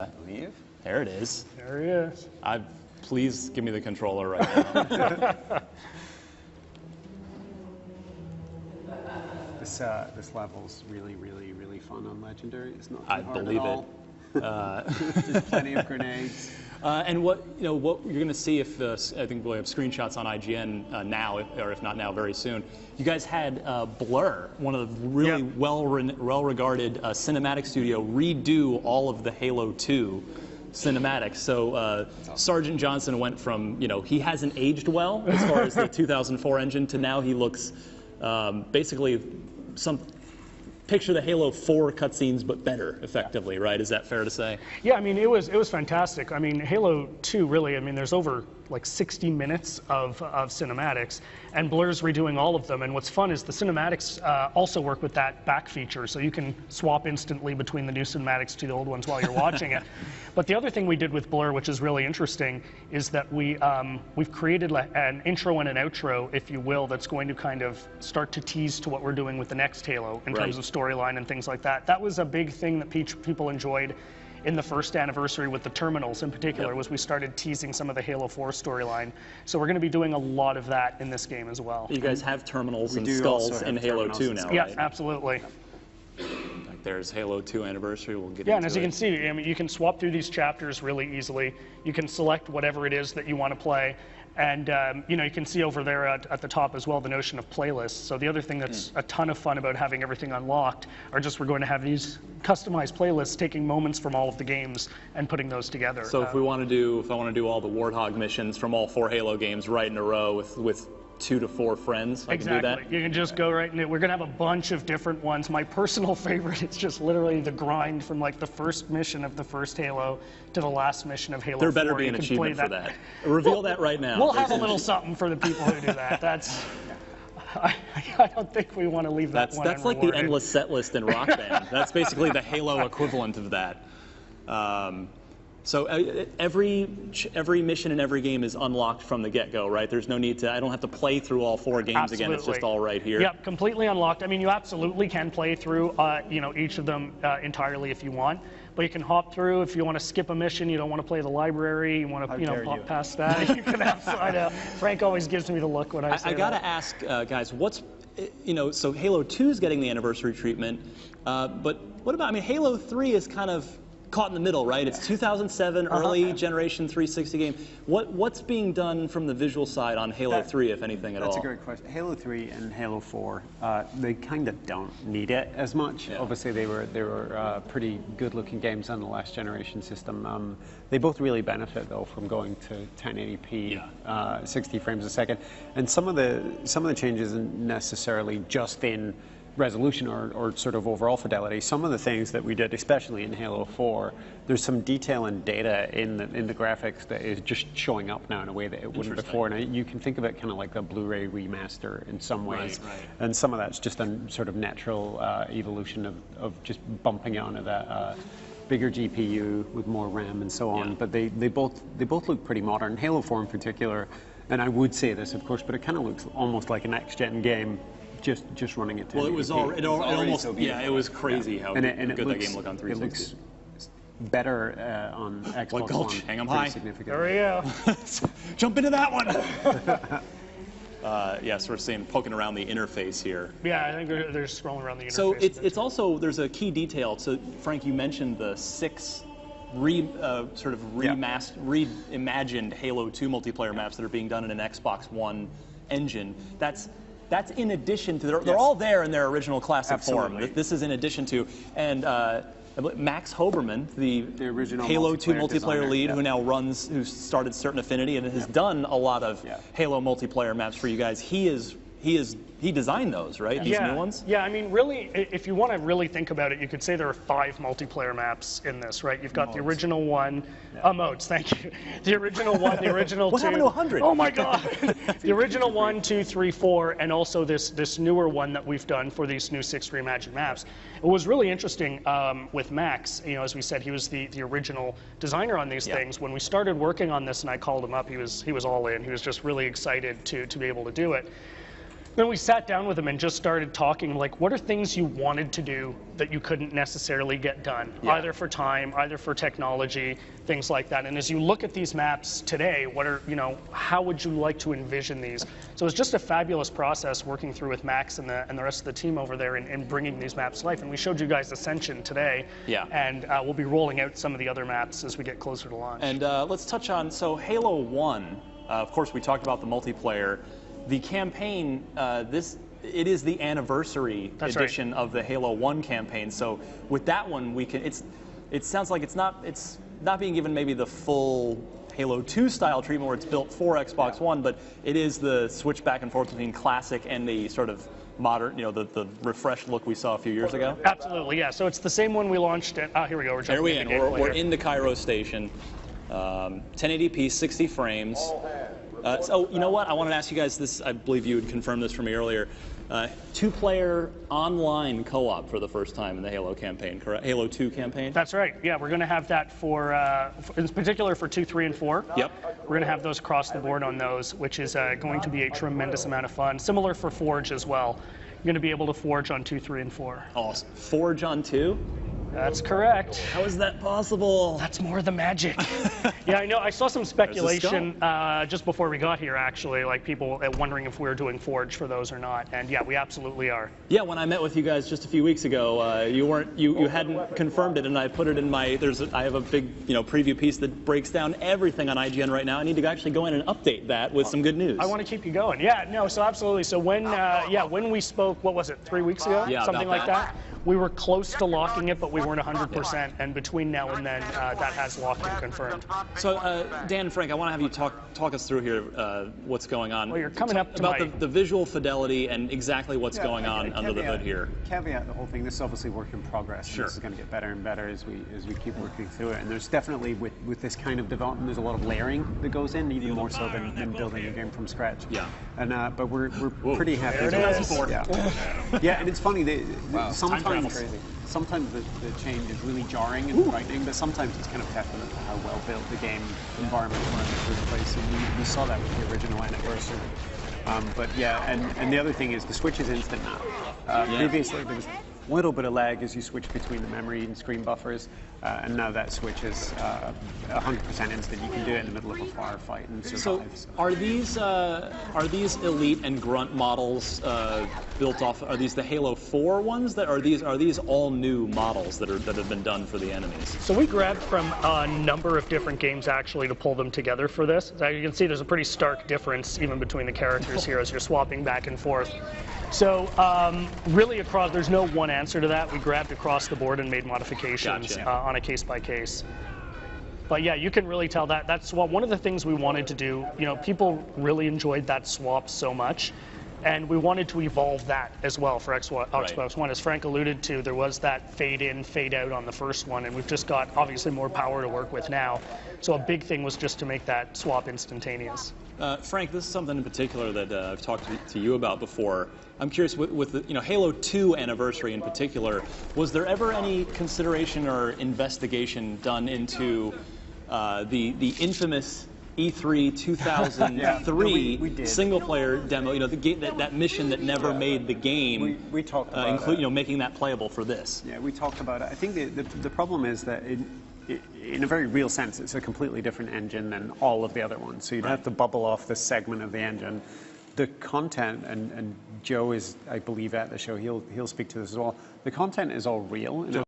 I believe. There it is. There he is. Please give me the controller right now. This level's really, really, really fun on Legendary. It's not too I hard believe at all. There's plenty of grenades. And what you're going to see if I think we'll have screenshots on IGN now, or if not now, very soon. You guys had Blur, one of the really well-regarded cinematic studio, redo all of the Halo 2 cinematics. So Sergeant Johnson went from he hasn't aged well as far as the 2004 engine to now he looks basically picture the Halo 4 cutscenes, but better, effectively, right? Is that fair to say? Yeah, I mean, it was fantastic. I mean, Halo 2, really, I mean, there's over like 60 minutes of cinematics, and Blur's redoing all of them. And what's fun is the cinematics also work with that back feature, so you can swap instantly between the new cinematics to the old ones while you're watching it. But the other thing we did with Blur, which is really interesting, is that we've created an intro and an outro, if you will, that's going to kind of start to tease to what we're doing with the next Halo in terms of storyline and things like that. That was a big thing that people enjoyed in the first anniversary with the terminals in particular, was we started teasing some of the Halo 4 storyline. So we're going to be doing a lot of that in this game as well. You guys have terminals and skulls in Halo 2 now, yeah, right? absolutely. Like there's Halo 2 anniversary. We'll get Yeah, into and as you can see, I mean, you can swap through these chapters really easily. You can select whatever it is that you want to play. And you can see over there at the top as well the notion of playlists. So the other thing that's a ton of fun about having everything unlocked are just we're going to have these customized playlists taking moments from all of the games and putting those together. So if I want to do all the Warthog missions from all 4 Halo games right in a row with 2 to 4 friends, I can do that? You can just go right in it. We're going to have a bunch of different ones. My personal favorite, it's just literally the grind from like the first mission of the first Halo to the last mission of Halo 4. There better be an achievement for that. Reveal that right now. We'll have a little something for the people who do that. That's. I don't think we want to leave that one That's like the endless set list in Rock Band. That's basically the Halo equivalent of that. So every mission in every game is unlocked from the get-go, right? There's no need to, I don't have to play through all 4 games again. It's just all right here. Yep, completely unlocked. I mean, you absolutely can play through, each of them entirely if you want. But you can hop through if you want to skip a mission. You don't want to play the library. You want to, pop past that. You can absolutely. Frank always gives me the look when I say I got to ask, guys, so Halo 2 is getting the anniversary treatment, but what about? I mean, Halo 3 is kind of caught in the middle, right? It's 2007, early generation 360 game. What's being done from the visual side on Halo 3, if anything at all? That's a great question. Halo 3 and Halo 4, they kind of don't need it as much. Yeah. Obviously, they were pretty good-looking games on the last generation system. They both really benefit though from going to 1080p, 60 frames a second, and some of the changes isn't necessarily just in resolution or sort of overall fidelity. Some of the things that we did, especially in Halo 4, there's some detail and data in the graphics that is just showing up now in a way that it wouldn't before. And you can think of it kind of like a Blu-ray remaster in some ways. Right. And some of that's just a sort of natural evolution of just bumping it onto that bigger GPU with more RAM and so on. But they both look pretty modern. Halo 4 in particular, and I would say this, of course, but it kind of looks almost like a next-gen game. Just running it. Well, it was almost so it was crazy how good that game looked on 360. It looks better on Xbox like Gulch, One. Hang 'em high. There we go. Jump into that one. Yes, we're poking around the interface here. Yeah, I think they're scrolling around the interface. So it's also, there's a key detail. So Frank, you mentioned the 6 reimagined Halo 2 multiplayer maps that are being done in an Xbox One engine. That's in addition to, they're all there in their original classic form. This is in addition to, and Max Hoberman, the original Halo 2 multiplayer lead, who started Certain Affinity and has done a lot of Halo multiplayer maps for you guys. He designed those, right? These new ones? Yeah, I mean, really, if you want to really think about it, you could say there are 5 multiplayer maps in this, right? You've got the original one, modes, thank you. The original one, the original 2. What happened to 100? Oh my God! The original 1, 2, 3, 4, and also this newer one that we've done for these new 6 reimagined maps. It was really interesting with Max, as we said, he was the original designer on these things. When we started working on this and I called him up, he was all in. He was just really excited to be able to do it. Then we sat down with him and just started talking, like, what are things you wanted to do that you couldn't necessarily get done, either for time, either for technology, things like that. And as you look at these maps today, what are, how would you like to envision these? So it's just a fabulous process working through with Max and the rest of the team over there in bringing these maps to life. And we showed you guys Ascension today, and we'll be rolling out some of the other maps as we get closer to launch. And let's touch on, so Halo 1, of course we talked about the multiplayer. The campaign, it is the anniversary edition of the Halo 1 campaign. So with that one, we can. It sounds like it's not being given maybe the full Halo 2 style treatment where it's built for Xbox One, but it is the switch back and forth between classic and the sort of modern, the refreshed look we saw a few years ago. Absolutely, yeah. So it's the same one we launched at. Here we go. We're in the CAIRO station. 1080p, 60 frames. So you know what? I wanted to ask you guys this. I believe you had confirmed this for me earlier. Two-player online co-op for the first time in the Halo campaign, correct? Halo 2 campaign? That's right. Yeah, we're going to have that for in particular for 2, 3, and 4. Yep. We're going to have those across the board on those, which is going to be a tremendous amount of fun. Similar for Forge as well. You're going to be able to Forge on 2, 3, and 4. Awesome. Forge on 2? That's correct. How is that possible? That's more the magic. Yeah, I know. I saw some speculation just before we got here, actually, like people wondering if we were doing Forge for those or not. And yeah, we absolutely are. Yeah, when I met with you guys just a few weeks ago, you hadn't confirmed it, and I put it in my. I have a big preview piece that breaks down everything on IGN right now. I need to actually go in and update that with some good news. I want to keep you going. Yeah, no, so absolutely. So when when we spoke, what was it, 3 weeks ago? Yeah, something like that. We were close to locking it, but we weren't 100%. And between now and then, that has locked and confirmed. So, Dan and Frank, I want to have you talk us through here what's going on. Well, you're coming up to about the visual fidelity and exactly what's going on under the hood here. Caveat the whole thing. This is obviously work in progress. Sure. This is going to get better and better as we keep working through it. And there's definitely with this kind of development, there's a lot of layering that goes in, even more so than building a game from scratch. Yeah. And but we're pretty happy with it. Yeah, and it's funny. Sometimes the change is really jarring and frightening, but sometimes it's kind of testament to how well built the game environment was in the first place. And we saw that with the original anniversary. But yeah, and the other thing is the switch is instant now. Previously there was a little bit of lag as you switch between the memory and screen buffers, and now that switch is 100% instant. You can do it in the middle of a firefight and survive. So are these Elite and Grunt models built off? Are these the Halo 4 ones? Are these all new models that have been done for the enemies? So we grabbed from a number of different games actually to pull them together for this. So you can see there's a pretty stark difference even between the characters here as you're swapping back and forth. So really there's no one answer to that. We grabbed across the board and made modifications on a case-by-case. But yeah, you can really tell that swap. One of the things we wanted to do, people really enjoyed that swap so much, and we wanted to evolve that as well for Xbox One. As Frank alluded to, there was that fade in, fade out on the first one, and we've just got obviously more power to work with now. So a big thing was just to make that swap instantaneous. Frank, this is something in particular that I've talked to you about before. I'm curious, with the Halo 2 anniversary in particular, was there ever any consideration or investigation done into the infamous E3 2003 single-player demo? That mission that never made the game. We talked about making that playable for this. Yeah, we talked about it. I think the problem is that in a very real sense, it's a completely different engine than all of the other ones. So you'd have to bubble off this segment of the engine. The content, and Joe is, I believe, at the show. He'll speak to this as well. The content is all real.